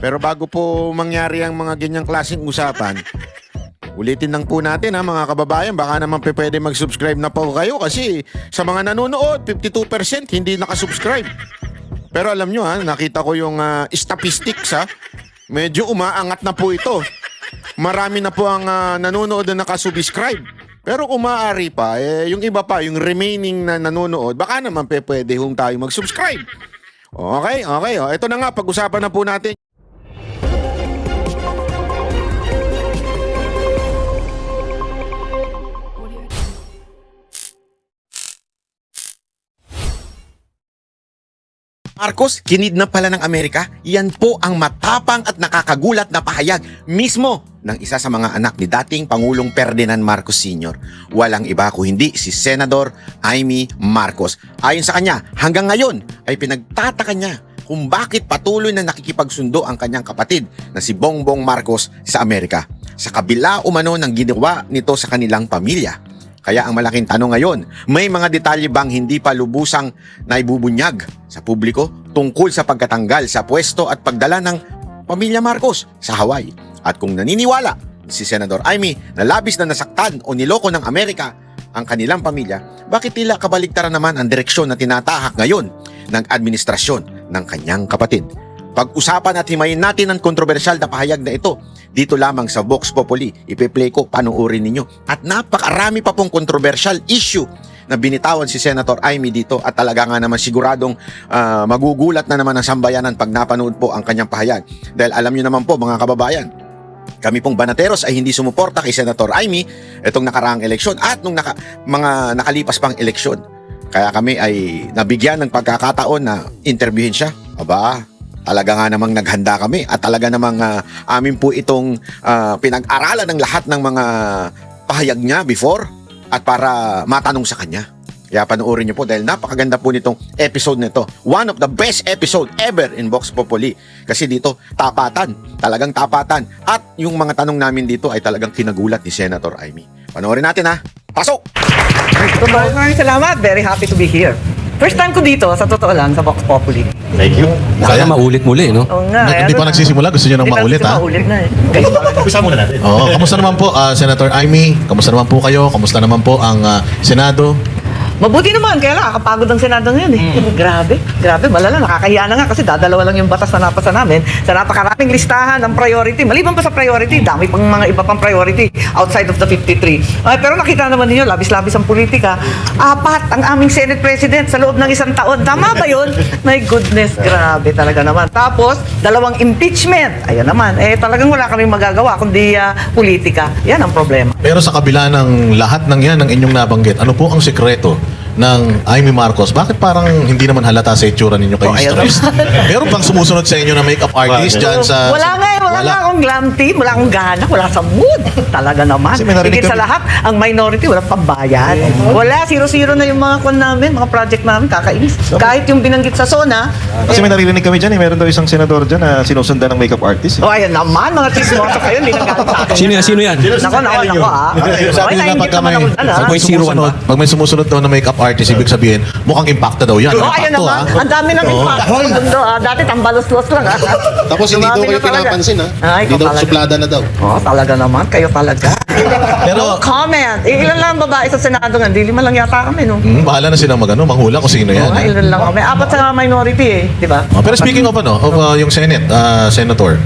Pero bago po mangyari ang mga ganyang klaseng usapan, ulitin lang po natin ha mga kababayan, baka naman pwede mag-subscribe na po kayo kasi sa mga nanonood, 52% hindi nakasubscribe. Pero alam nyo ha, nakita ko yung statistics ha, medyo umaangat na po ito. Marami na po ang nanonood na nakasubscribe. Pero kung maaari pa, yung iba pa, yung remaining na nanonood, baka naman pwede hong tayo mag-subscribe. Okay. Ito na nga, pag-usapan na po natin. Marcos, kinidnap pala ng Amerika? Yan po ang matapang at nakakagulat na pahayag mismo ng isa sa mga anak ni dating Pangulong Ferdinand Marcos Sr. Walang iba kung hindi si Senador Amy Marcos. Ayon sa kanya, hanggang ngayon ay pinagtataka niya kung bakit patuloy na nakikipagsundo ang kanyang kapatid na si Bongbong Marcos sa Amerika. Sa kabila umano ng ginawa nito sa kanilang pamilya. Kaya ang malaking tanong ngayon, may mga detalye bang hindi pa lubusang naibubunyag sa publiko tungkol sa pagkatanggal sa pwesto at pagdala ng pamilya Marcos sa Hawaii? At kung naniniwala si Senador Amy na labis na nasaktan o niloko ng Amerika ang kanilang pamilya, bakit tila kabaligtaran naman ang direksyon na tinatahak ngayon ng administrasyon ng kanyang kapatid? Pag-usapan at himayin natin ang kontrobersyal na pahayag na ito dito lamang sa Vox Populi. Ipe-play ko, panoorin ninyo. At napakarami pa pong kontrobersyal issue na binitawan si Senator Amy dito at talaga nga naman siguradong magugulat na naman ang sambayanan pag napanood po ang kanyang pahayag. Dahil alam nyo naman po mga kababayan, kami pong Banateros ay hindi sumuporta kay Senator Amy itong nakaraang eleksyon at nung mga nakalipas pang eleksyon. Kaya kami ay nabigyan ng pagkakataon na interviewin siya. Aba, talaga nga namang naghanda kami at talaga namang amin po itong pinag-aralan ng lahat ng mga pahayag niya before at para matanong sa kanya. Kaya panoorin niyo po dahil napakaganda po nitong episode nito. One of the best episode ever in Vox Populi. Kasi dito, tapatan. Talagang tapatan. At yung mga tanong namin dito ay talagang kinagulat ni Senator Amy. Panoorin natin ha. Pasok! Maraming salamat. Very happy to be here. First time ko dito, sa totoo lang, sa Vox Populi. Thank you. Kaya maulit muli, no? Oo nga. Hindi pa nagsisimula, gusto niyo nang maulit, ha? Maulit na eh. Umpisa muna natin. Oo, kamusta naman po, Senator Amy? Kamusta naman po kayo? Kamusta naman po ang Senado? Mabuti naman, kaya nakakapagod ang Senado ngayon eh. Grabe, malala, nakakahiya na nga kasi dadalawa lang yung batas na napasa namin sa napakaraming listahan ng priority. Maliban pa sa priority, dami pang mga iba pang priority outside of the 53. Pero nakita naman niyo, labis-labis ang politika. 4 ang aming Senate President sa loob ng 1 taon. Tama ba yun? My goodness, grabe talaga naman. Tapos, 2 impeachment. Ayan naman, talagang wala kaming magagawa kundi politika. Yan ang problema. Pero sa kabila ng lahat ng yan, ng inyong nabanggit, ano po ang sekreto ng Amy Marcos? Bakit parang hindi naman halata sa itsura ninyo kayo stressed? Meron bang sumusunod sa inyo na makeup artist dyan sa... Wala nga akong glam team, wala akong gana, wala sa mood. Talaga naman. Higit sa lahat, ang minority, walang pambayad. Wala, zero-zero na yung mga kwan namin, mga project namin, kakainis. Kahit yung binanggit sa SONA. Kasi may naririnig kami dyan, meron daw isang senador dyan na sinusundan ng makeup artist. Ayan naman, mga chismoso kayo, hindi nagkakalit sa akin. Sino yan? Nako Sabi nila pag may sumusunod daw na makeup artist, ibig sabihin, mukhang impacta daw yan. Ayan naman, ang dami ng impact sa mundo. Dati tambalos-los lang. Tapos hindi daw kayo pinapansin, ha? Hindi daw suplada na daw. Talaga naman, kayo talaga. Pero, No comment. Ilan lang babae sa Senado nga, hindi 5 lang yata kami, no? bahala na silang manghula kung sino yan. Ilan lang kami. 4 sa minority eh, di ba? Pero speaking of yung Senate, Senator,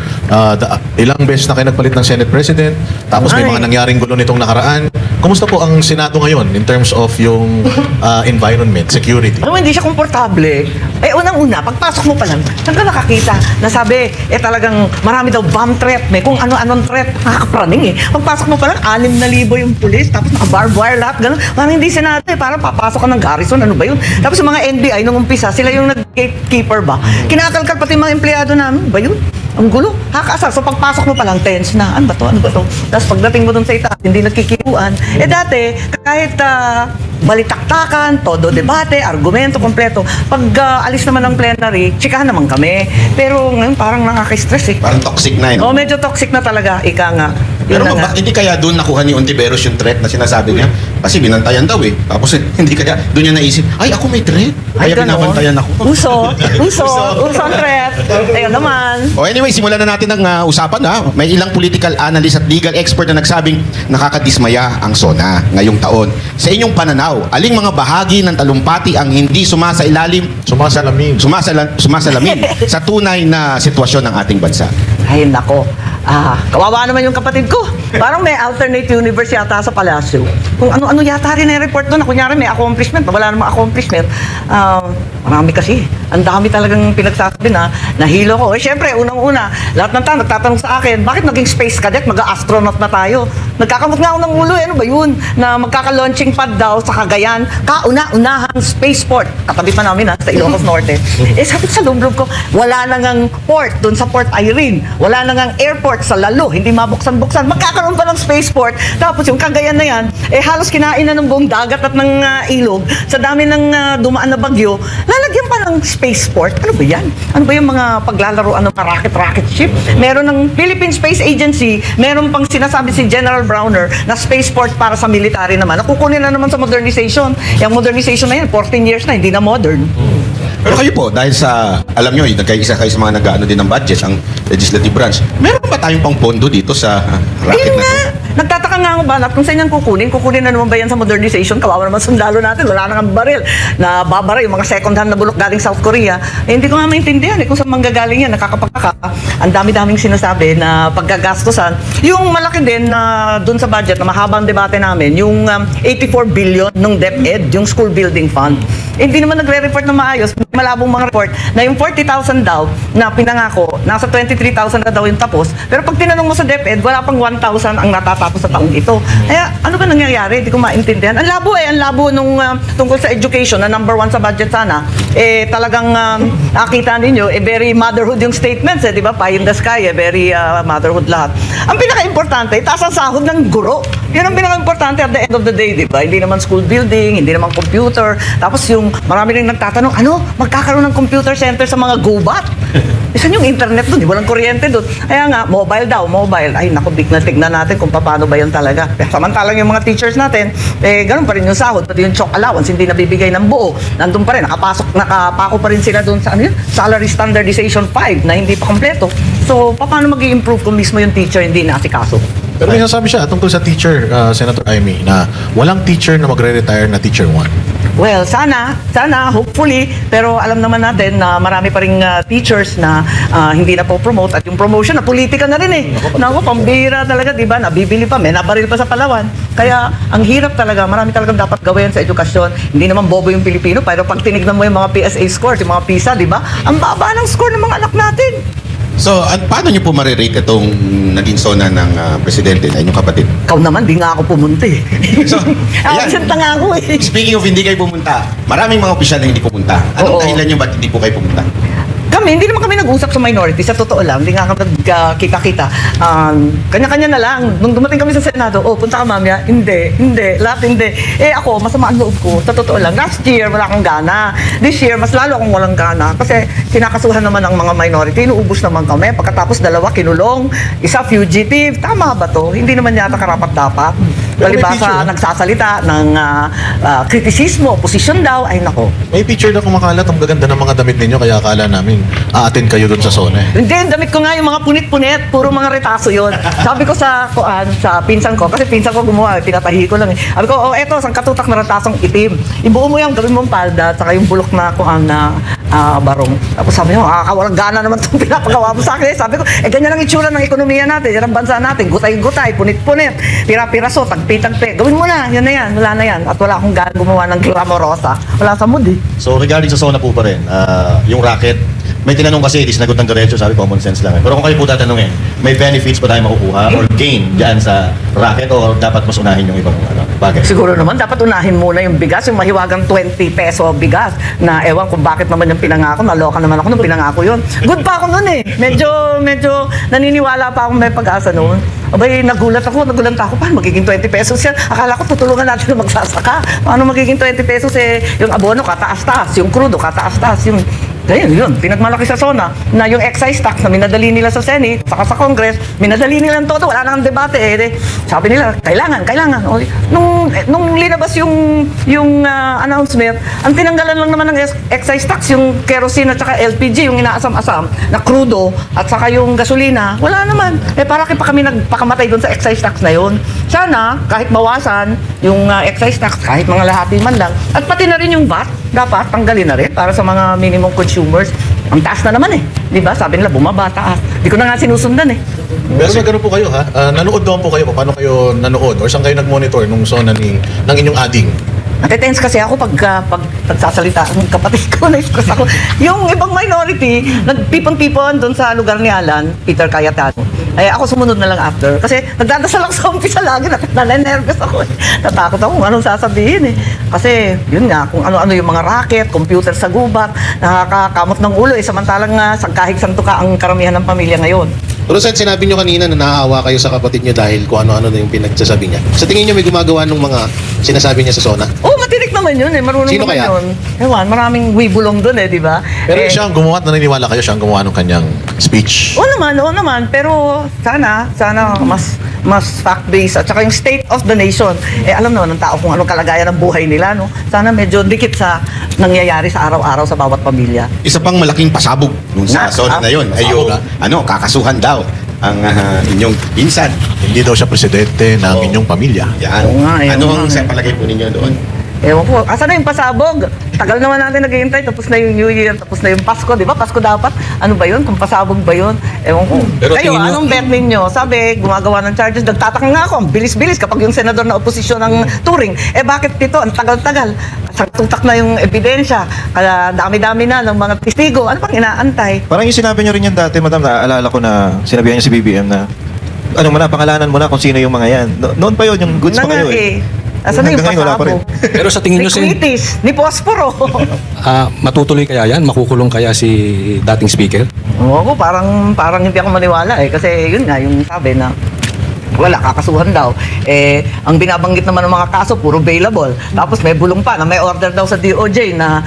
ilang beses na kayo nagpalit ng Senate President, tapos may mga nangyaring gulo nitong nakaraan. Kumusta po ang Senado ngayon in terms of yung environment, security? Alam mo, hindi siya komportable. Unang-una, pagpasok mo pa lang, saan ka nakakita na sabi, talagang marami daw bomb threat, may kung ano-anong threat, nakakapraning eh. Pagpasok mo pa lang, 6,000 yung pulis, tapos naka-barbed wire lahat, gano'n. Parang hindi Senado eh, parang papasok ka ng garrison, ano ba yun? Tapos yung mga NBI, nung umpisa, sila yung nag-gatekeeper ba? Kinakalkal pati mga empleyado namin, ba yun? Ang gulo, hakasar. So pagpasok mo pa lang, tense na. Ano ba to? Tapos pagdating mo dun sa itaas, hindi nagkikiuan. Dati, kahit balitaktakan, todo debate, argumento, kompleto. Pag alis naman ng plenary, chikahan naman kami. Pero ngayon parang nakaka-stress eh. Parang toxic na yun. Medyo toxic na talaga, ika nga. Pero Yun na nga. bakit hindi kaya doon nakuha ni Ontiveros yung threat na sinasabi niya? Kasi binantayan daw eh. Tapos hindi kaya doon niya naisip, ay ako may threat. Ay, Kaya ganon. binabantayan ako. Uso ang threat. Ayun naman. O anyway, simulan na natin ang usapan ha. May ilang political analyst at legal expert na nagsabing nakakadismaya ang SONA ngayong taon. Sa inyong pananaw, aling mga bahagi ng talumpati ang hindi sumasailalim, Sumasalamin. sumasalamin sa tunay na sitwasyon ng ating bansa? Ay, nako. Kawawa naman yung kapatid ko. Parang may alternate universe yata sa palasyo. Kung ano-ano yata rin yung report doon. Kunyari may accomplishment. Wala namang accomplishment. Marami kasi. Ang dami talagang pinagsasabi na nahilo ko. Eh, syempre, unang-una, lahat ng tao nagtatanong sa akin, bakit naging space cadet? Mag-astronaut na tayo. Nagkakamot nga ako ng ulo. Ano ba yun? Na magkaka-launching pad daw sa Cagayan. Kauna-unahang spaceport. Katabi pa namin sa Ilocos Norte. Eh, sabi ko sa loob ko, wala nang port doon sa Port Irene. Wala nang airport sa Lalo. Hindi mabuksan-buksan. Magkakaroon pa ng spaceport. Tapos yung Cagayan na yan, eh halos kinain na ng buong dagat at ng ilog. Sa dami ng dumaan na bagyo, lalagyan pa ng spaceport. Ano ba yan? Ano ba yung mga paglalaroan ng rocket ship? Meron ng Philippine Space Agency, meron pang sinasabi si General Browner na spaceport para sa military naman. Nakukunin na naman sa modernization. Yung modernization na yan, 14 years na, hindi na modern. Pero kayo po, dahil sa, alam nyo, nagkaisa kayo sa mga nag-ano din ng budget, ang legislative branch, meron ba tayong pang pondo dito sa racket Ayun na nga. to? Nagtataka nga ako ba, kung saan yan kukunin na naman ba yan sa modernization? Kawawa naman sundalo natin, wala nang baril. Na babara yung mga second hand na bulok galing South Korea. Eh, hindi ko nga maintindihan kung saan manggagaling yan. Nakakapagtaka. Ang dami-daming sinasabi na paggagastosan. Yung malaki din na dun sa budget na mahabang debate namin, yung 84 billion ng DepEd, yung school building fund. Eh, hindi naman nagre-report na maayos. May malabong mga report na yung 40,000 daw na pinangako, nasa 23,000 na daw yung tapos. Pero pag tinanong mo sa DepEd, wala pang 1,000 ang natatapos sa taong ito. Kaya ano ba nangyayari? Hindi ko maintindihan. Ang labo nung tungkol sa education na number 1 sa budget sana. Eh talagang nakita ninyo, very motherhood yung statements, di ba? Pie in the sky, very motherhood lahat. Ang pinaka-importante, taas ang sahod ng guro. Yun ang pinaka-importante at the end of the day, di ba? Hindi naman school building, hindi naman computer. Tapos yung marami rin nagtatanong, magkakaroon ng computer center sa mga gubat? Saan yung internet doon? Walang kuryente doon. Kaya nga, mobile daw, mobile. Ay, naku, tignan natin kung paano ba yan talaga. Samantalang yung mga teachers natin, ganun pa rin yung sahod, pati yung chalk allowance, hindi nabibigay ng buo. Nandun pa rin, nakapako pa rin sila doon sa Salary Standardization 5 na hindi pa kompleto. So, paano mag-i-improve kung mismo yung teacher hindi naasikaso? Pero may sasabi siya tungkol sa teacher, Senator Amy, na walang teacher na magre-retire na teacher 1. Well, sana, hopefully, pero alam naman natin na marami pa ring teachers na hindi na po-promote at yung promotion na politika na rin eh. Naku, pambira talaga, di ba? Nabibili pa, may nabaril pa sa Palawan. Kaya, ang hirap talaga, marami talagang dapat gawin sa edukasyon. Hindi naman bobo yung Pilipino, pero pag tinignan mo yung mga PSA scores, yung mga PISA, di ba? Ang baba ng score ng mga anak natin. So, paano nyo po marirate itong naging SONA ng presidente na inyong kapatid? Ikaw naman, di nga ako pumunta eh. So, ayan. Absent na nga ako eh. Speaking of hindi kayo pumunta, maraming mga opisyal na hindi pumunta. Anong Oo. dahilan nyo ba't hindi po kayo pumunta? Hindi naman kami nag-usap sa minority. Sa totoo lang, hindi nga kami nagkita-kita. Kanya-kanya na lang. Nung dumating kami sa Senado, punta ka mamaya. Hindi, lahat hindi. Eh ako, masama ang loob ko. Sa totoo lang, last year, wala akong gana. This year, mas lalo akong walang gana. Kasi kinakasuhan naman ang mga minority. Inuubos naman kami. Pagkatapos, 2 kinulong. Isa fugitive. Tama ba to? Hindi naman yata karapat-dapat. Palibasa, nagsasalita ng kritisismo, oposisyon daw. Ay nako. May picture na kumakalat, ang gaganda ng mga damit ninyo, kaya akala namin aatin kayo doon sa SONA. Hindi, ang damit ko nga yung mga punit-punit, puro mga retaso yun. Sabi ko sa pinsan ko, kasi pinsan ko gumawa, pinatahi ko lang eh. Sabi ko, eto, isang katutak na retasong itim. Ibuo mo yung gawin mong palda, saka yung bulok na na barong. Tapos sabi niya, walang gana naman itong pinapagawa mo sa akin. Sabi ko, ganyan ang itsura ng ekonomiya natin, yan ang bansa natin, gutay-gutay, punit-punit, pira-piraso, tagpi-tagpi. Gawin mo na yan, wala na yan. At wala akong gana gumawa ng glamorosa. Wala sa mood eh. So regarding sa SONA po pa rin, yung racket, may tinanong kasi, di sinagot ng diretso, sabi common sense lang. Pero kung kayo po tatanungin, may benefits ba tayo makukuha or gain dyan sa racket o dapat mas unahin yung ibang bagay? Siguro naman, dapat unahin muna yung bigas, yung mahiwagang 20 peso bigas, na ewan kung bakit naman yung pinangako, naloka naman ako nung pinangako yun. Good pa ako nun eh. Medyo naniniwala pa akong may pag-asa noon. Abay, nagulat ako, paano magiging 20 pesos yan? Akala ko tutulungan natin na magsasaka. Paano magiging 20 pesos eh, yung abono kataas-taas, yung crudo kataas-taas, yung Ayun, yun. Pinagmalaki sa SONA na yung excise tax na minadali nila sa Senate, saka sa Congress, minadali nila ng todo. Wala nang debate eh. Sabi nila, kailangan. O, nung linabas yung announcement, ang tinanggalan lang naman ng excise tax, yung kerosene at saka LPG, yung inaasam-asam na crudo at saka yung gasolina, wala naman. Para pa kami nagpakamatay doon sa excise tax na yun. Sana, kahit bawasan yung excise tax, kahit mga lahati man lang, at pati na rin yung VAT, dapat tanggalin na rin para sa mga minimum consumers. Ang taas na naman eh. Di ba? Sabi nila, bumaba, taas. Di ko na nga sinusundan eh. Pero sa ganun po kayo ha, nanood doon po kayo, paano kayo nanood? Or saan kayo nag-monitor nung zona ng inyong ading? Nate-tense kasi ako pag nagsasalita ang kapatid ko, na-stress ako. Yung ibang minority, nagpipon-pipon doon sa lugar ni Alan, Peter Cayetano. Ay ako sumunod na lang after. Kasi nagdadasal ako sa umpisa lagi, nanenervous ako eh. Natakot ako kung anong sasabihin eh. Kasi yun nga, kung ano-ano yung mga racket, computer sa gubat, nakakakamot ng ulo eh. Samantalang sagkahig santuka ang karamihan ng pamilya ngayon. Pero Sen, sinabi nyo kanina na naaawa kayo sa kapatid nyo dahil kung ano-ano na yung pinagsasabi niya. Sa tingin nyo may gumagawa ng mga sinasabi niya sa SONA? Oh, matinik naman yun eh. Marunong Sino naman kaya? yun. Ewan, maraming wibulong dun eh, di ba? Pero siya ang gumawa at naniniwala kayo, siya ang gumawa ng kanyang speech. Oo naman. Pero sana mas fact-based at saka yung state of the nation. Alam naman ng tao kung anong kalagayan ng buhay nila, no? Sana medyo dikit sa nangyayari sa araw-araw sa bawat pamilya. Isa pang malaking pasabog dun sa zona na yun ay yung, kakasuhan daw ang inyong pinsan. Hindi daw siya presidente ng inyong pamilya. Yan. Oo nga, Ano oo ang nga. sa palagay po ninyo doon? Ewan ko, asan na yung pasabog? Tagal naman natin naghihintay, tapos na yung New Year, tapos na yung Pasko, di ba? Pasko dapat, ano ba yun? Kung pasabog ba yun? Ewan ko. Pero Kayo, tingin nyo- anong bet ninyo? Sabi, gumagawa ng charges, nagtataka nga ako, ang bilis-bilis kapag yung senador na oposisyon ng Turing. Bakit dito? Ang tagal-tagal. Tutak na yung ebidensya, kaya dami-dami na ng mga testigo. Ano pang inaantay? Parang yung sinabi nyo rin yan dati, madam, naaalala ko na sinabihan niya si BBM na pangalanan mo na kung sino yung mga yan. Noon pa yun, yung goods pa kayo eh. Asan na yung Hanggang ngayon, wala pa rin. pasabog? Pero sa tingin Ni nyo, Sen, Quitis, ni Posporo. matutuloy kaya yan? Makukulong kaya si dating speaker? Oo, parang hindi ako maniwala eh. Kasi yun nga, yung sabi na wala, kakasuhan daw. Ang binabanggit naman ng mga kaso, puro bailable. Tapos may bulong pa na may order daw sa DOJ na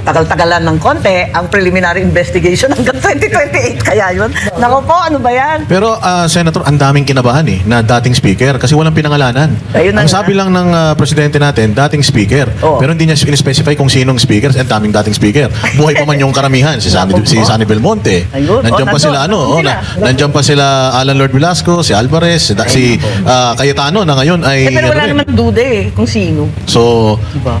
tagal-tagalan ng konti ang preliminary investigation hanggang 2028. Kaya yun. Nako po, ano ba yan? Pero Senator, ang daming kinabahan na dating speaker kasi walang pinangalanan. Ayun na Ang nga. sabi lang ng presidente natin, dating speaker. Oo. Pero hindi niya in-specify kung sinong speaker at daming dating speaker. Buhay pa man yung karamihan, si Sunny Belmonte. Ayun. Nandiyan pa Nandun. sila Nandun sila. nandiyan pa sila Alan Lord Velasco, si Alvarez, si Cayetano na ngayon ay Pero wala rin. naman duda eh kung sino. So, Diba?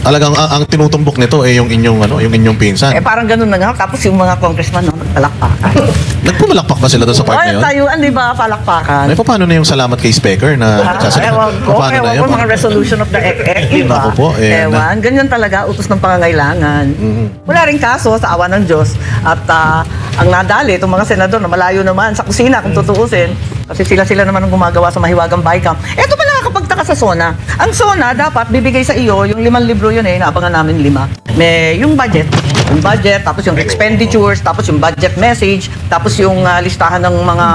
talagang ang tinutumbok nito yung inyong pinsan. Parang ganun na nga. Tapos yung mga congressman, no, nagpalakpakan. Nagpumalakpak ba sila doon sa part na yun? Tayuan, di ba? Palakpakan. Ay, paano na yung salamat kay Speaker na Ewan ko, Paano na yun? mga resolution of the EC, di ba? Naku po, Ewan, ganyan talaga, utos ng pangangailangan. Wala rin kaso sa awa ng Diyos. At ang nadali, itong mga senador na malayo naman sa kusina, kung tutuusin, kasi sila naman ang gumagawa sa Mahiwagang Baykam. Eto pala nakakapagtaka sa SONA. Ang SONA dapat bibigay sa iyo, yung 5 libro yun naabangan namin 5. May yung budget, tapos yung expenditures, tapos yung budget message, tapos yung listahan ng mga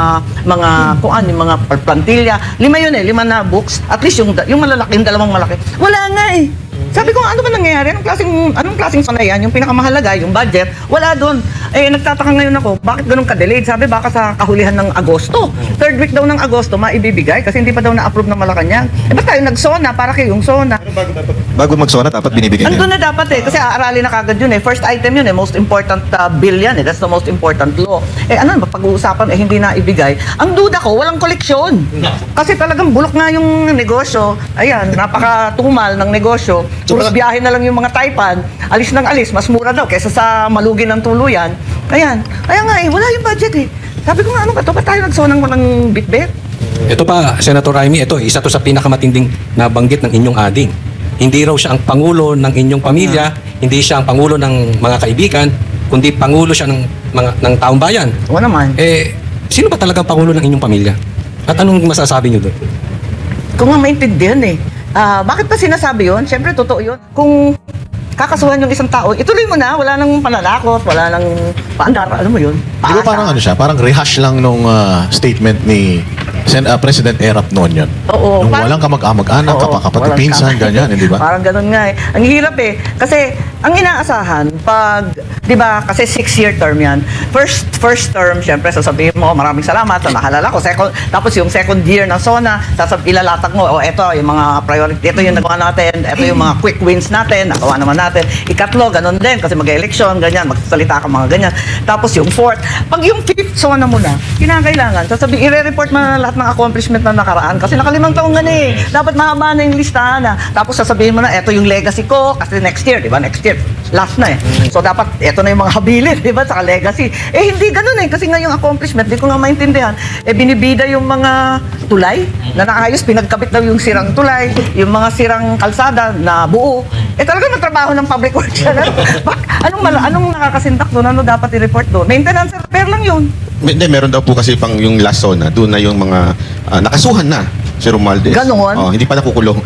yung mga plantilla. 5 yun 5 na books. At least yung malalaki, yung dalawang malaki. Wala nga eh. Sabi ko, ano ba nangyayari? Anong klaseng SONA yan? Yung pinakamahalaga, yung budget, wala doon. Nagtataka ngayon ako, bakit ganun ka-delayed? Sabi, baka sa kahulihan ng Agosto. 3rd week daw ng Agosto, maibibigay kasi hindi pa daw na-approve ng Malacanang. Ba't tayo nag-SONA para kayong SONA? Bago mag-SONA, dapat binibigyan Andun niya. na dapat kasi aaralin na kagad yun eh. First item yun most important bill yan That's the most important law. Ano ba, pag-uusapan hindi na ibigay. Ang duda ko, walang koleksyon. Kasi talagang bulok nga yung negosyo. Ayan, napaka-tumal ng negosyo. Puros biyahe na lang yung mga taipan. Alis ng alis, mas mura daw kaysa sa malugi ng tuluyan. Ayan. Kaya nga wala yung budget eh. Sabi ko nga, ano ba ito? Ba't tayo nagsonang walang bitbit? Ito pa, Senator Raimi, isa to sa pinakamatinding nabanggit ng inyong ading. Hindi raw siya ang pangulo ng inyong pamilya, hindi siya ang pangulo ng mga kaibigan, kundi pangulo siya ng taong bayan. Oo naman. Sino ba talagang pangulo ng inyong pamilya? At anong masasabi niyo doon? Kung nga maintindihan bakit pa sinasabi yun? Siyempre, totoo yun. Kung kakasuhan yung isang tao, ituloy mo na, wala nang pananakot, wala nang paandar, alam mo yun? Di ba parang siya? Parang rehash lang nung statement ni President Erap noon yun. Oo. Nung walang kamag-anak, Oo, kapatid walang pinsan, ganyan, hindi ba? Parang ganun nga Ang hirap Kasi, ang inaasahan pag, di ba, kasi 6-year term yan. First term, syempre, sasabihin mo, maraming salamat sa nahalala ko. Tapos yung second year ng SONA, ilalatag mo, eto yung mga priority, ito yung nagawa natin, ito yung mga quick wins natin, nagawa naman natin. Ikatlo, ganun din, kasi mag-election, ganyan, magsasalita ka mga ganyan. Tapos yung fourth, pag yung fifth SONA mo na, kinakailangan, sasabihin, i-report mo na lahat ng accomplishment na nakaraan, kasi nakalimang taong nga eh. Dapat mahaba na yung listahan na. Tapos sasabihin mo na, eto yung legacy ko, kasi next year, di ba? Next year, last na eh. So dapat, eto na yung mga habilin, di ba? Saka legacy. Hindi ganun eh, kasi nga yung accomplishment, di ko nga maintindihan. Binibida yung mga tulay na naayos, pinagkabit daw yung sirang tulay, yung mga sirang kalsada na buo. Talaga magtrabaho ng public works yan. Anong nakakasindak doon? Ano dapat i-report doon? Maintenance repair lang yun. Hindi, meron daw po kasi pang yung last zone doon na yung mga nakasuhan na si Romualdez. Ganon? Hindi pa nakukulong.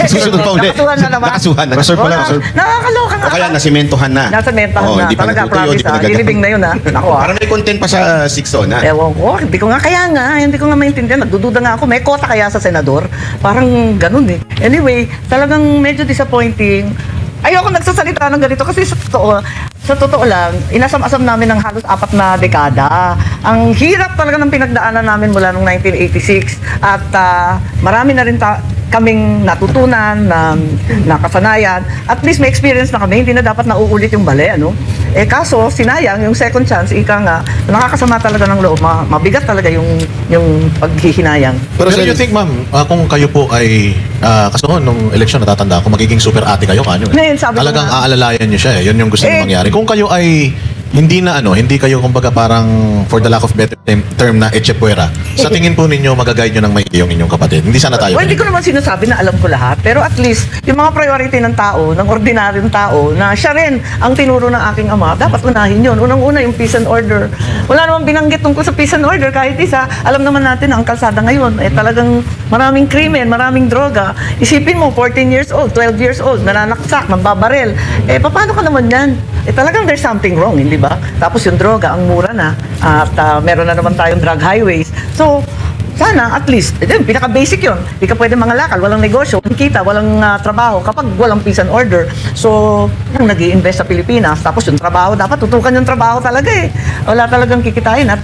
Susunod pa ulit. Nakasuhan na naman. Nakasuhan na. Reserve pala, Wala. reserve. Nakakaloka nga. O kaya nasimentohan na. Nasementahan na. Hindi pa Talaga, natutuyo, promise hindi pa ha. nagagamit. Nilibing na yun ha. Naku ha. Para may content pa sa 6 zone Ewan ko, hindi ko nga kaya nga, hindi ko nga maintindihan. Nagdududa nga ako, may kota kaya sa senador? Parang ganun eh. Anyway, talagang medyo disappointing. Ayoko nagsasalita ng ganito kasi sa totoo lang, inasam-asam namin ng halos 4 na dekada. Ang hirap talaga ng pinagdaanan namin mula noong 1986 at marami na rin kaming natutunan na kasanayan. At least may experience na kami, hindi na dapat nauulit yung bali, ano? Kaso, sinayang yung second chance, ika nga, nakakasama talaga ng loob, mabigat talaga yung paghihinayang. Pero do you think, ma'am, kung kayo po ay, kasi nung eleksyon natatanda, kung magiging super ate kayo, kanyo Ngayon, sabi ko talagang nga. aalalayan nyo siya eh. Yun yung gusto nyo mangyari. Kung kayo ay hindi kayo kumbaga parang for the lack of better term na echepuera, sa tingin po ninyo magaguide nyo ng may yung inyong kapatid. Hindi sana tayo. Well, hindi ko naman sinasabi na alam ko lahat, pero at least yung mga priority ng tao, ng ordinaryong tao, na siya rin ang tinuro ng aking ama, dapat unahin yun. Unang-una yung peace and order. Wala namang binanggit tungkol sa peace and order kahit isa. Alam naman natin na ang kalsada ngayon, talagang maraming krimen, maraming droga. Isipin mo, 14 years old, 12 years old, nananaksak, mambabarel. Paano ka naman yan? Talagang there's something wrong, hindi ba? Tapos yung droga, ang mura na. At meron na naman tayong drug highways. So, sana at least, pinaka-basic yun. Hindi ka pwede mangalakal, walang negosyo, walang kita, walang trabaho kapag walang peace and order. So, yung nag-i-invest sa Pilipinas, tapos yung trabaho, dapat tutukan yung trabaho talaga eh. Wala talagang kikitain at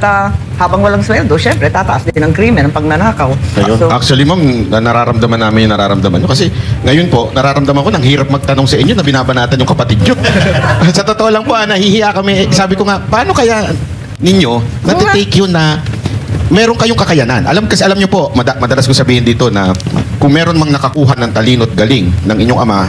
habang walang sweldo, syempre, tataas din ang krimen, ang pagnanakaw. So, Actually, ma'am, nararamdaman namin yung nararamdaman nyo. Kasi ngayon po, nararamdaman ko, nang hirap magtanong sa inyo na binabanatan yung kapatid nyo. Sa totoo lang po, nahihiya kami. Sabi ko nga, paano kaya ninyo natitake yun na meron kayong kakayanan? Alam nyo po, madalas ko sabihin dito na kung meron mang nakakuha ng talino at galing ng inyong ama,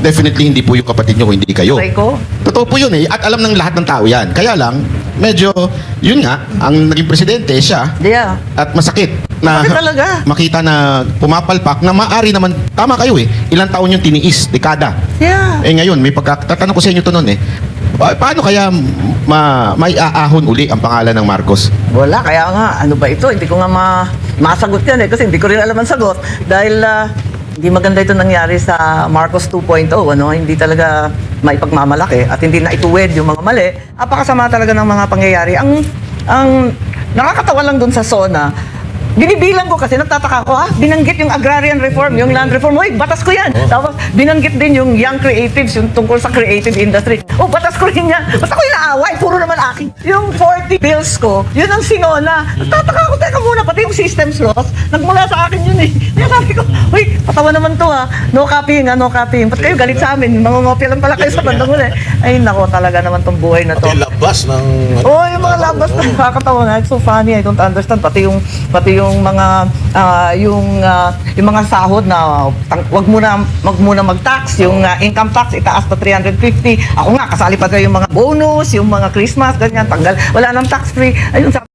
definitely hindi po yung kapatid nyo, hindi kayo. Try ko. Totoo po yun eh. At alam ng lahat ng tao yan. Kaya lang, medyo, yun nga, ang naging presidente siya. Yeah. At masakit na Masakit talaga. makita na pumapalpak na maaari naman, tama kayo eh, ilang taon yung tiniis, dekada. Yeah. Ngayon, may tatanong ko sa inyo to noon eh, paano kaya may aahon uli ang pangalan ng Marcos? Wala, kaya nga, ano ba ito? Hindi ko nga masagot yan eh, kasi hindi ko rin alam ang sagot. Dahil hindi maganda ito nangyari sa Marcos 2.0, ano? Hindi talaga maipagmamalaki at hindi na ituwid yung mga mali. Apakasama talaga ng mga pangyayari. Ang nakakatawa lang dun sa SONA, binibilang ko kasi nagtataka ko binanggit yung agrarian reform, yung land reform. Uy, batas ko yan. Tapos binanggit din yung young creatives, yung tungkol sa creative industry. Batas ko rin yan. Basta ko inaaway, puro naman akin. Yung 40 bills ko, yun ang sinona. Nagtataka ko, teka muna, pati yung systems laws, nagmula sa akin yun eh. Kaya sabi ko, uy, patawa naman to no copying no copying. Ba't kayo galit sa amin? Mangungopia lang pala kayo sa bandang uli. Ay, nako, talaga naman tong buhay na to. Pati labas ng... Yung mga labas na nakakatawa nga. It's so funny. I don't understand. Pati yung mga sahod na wag muna mag-tax, yung income tax itaas pa 350. Ako nga kasali pa yung mga bonus, yung mga Christmas ganyan, tanggal. Wala nang tax free. Ayun, sabi